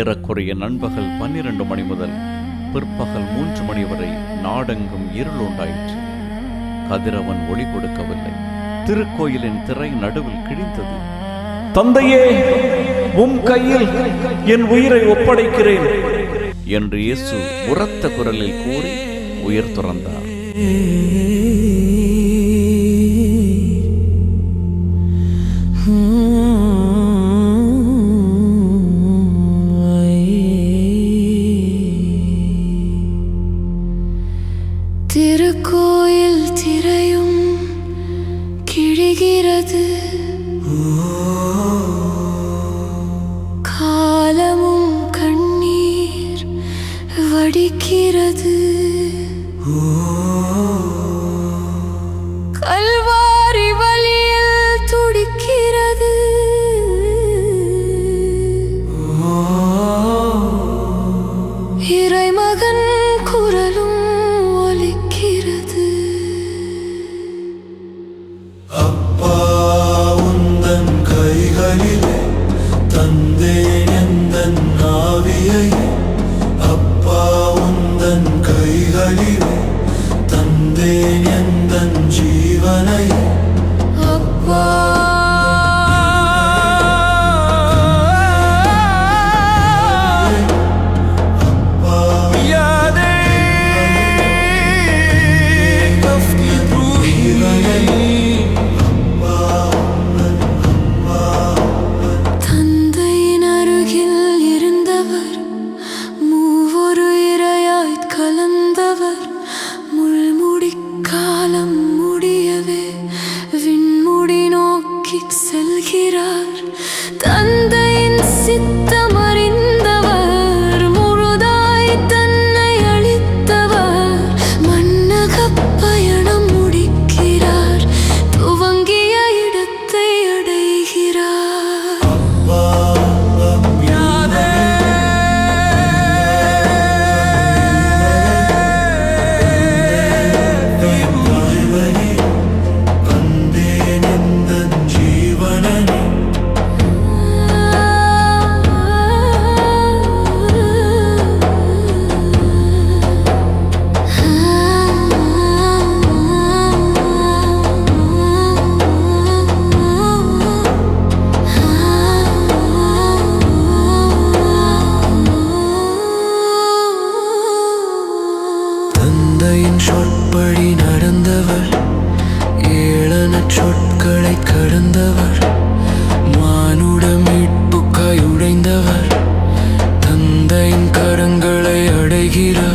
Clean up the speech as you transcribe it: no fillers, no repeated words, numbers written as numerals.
ஏறக்குறைய நண்பகல் 12 மணி முதல் பிற்பகல் 3 மணி வரை நாடெங்கும் இருள் உண்டாயிற்று. கதிரவன் ஒளி கொடுக்கவில்லை. திருக்கோயிலின் திரை நடுவில் கிழிந்தது. தந்தையே, உம் கையில் என் உயிரை ஒப்படைக்கிறேன் என்று இயேசு உரத்த குரலில் கூறி உயிர் துறந்தார். திருக்கோயில் திரையும் கிழிகிறது, காலமும் கண்ணீர் வடிக்கிறது. கல்வாரி வலியில் துடிக்கிறது. இறைமகன் குரலும் ஒலிக்கிறது. அப்பா, உந்தன் கைகளிலே தந்தேன் எந்தன் ஆவியை. அப்பா, உந்தன் கைகளிலே தந்தேன் எந்தன் ஜீவனை. அப்பா, தந்தையின் அருகில் இருந்தவர், மூவொரு இரையாய்க் கலந்தவர், முள்முடி காலம் முடியவே விண்முடி நோக்கிச் செல்கிறார். தந்தையின் சித்தம் அறிந்தவர், முழுதாய் தன்னை அளித்தவர், மன்னகப் பயணம் முடிக்கிறார், துவங்கிய இடத்தை அடைகிறார். தந்தேன் எந்தன் ஜீவனை. தந்தையின் சொற்படி நடந்தவர், ஏளனச் சொற்களை கடந்தவர், மானுட மீட்புக்காய் உடைந்தவர், தந்தையின் கரங்களை அடைகிறார்.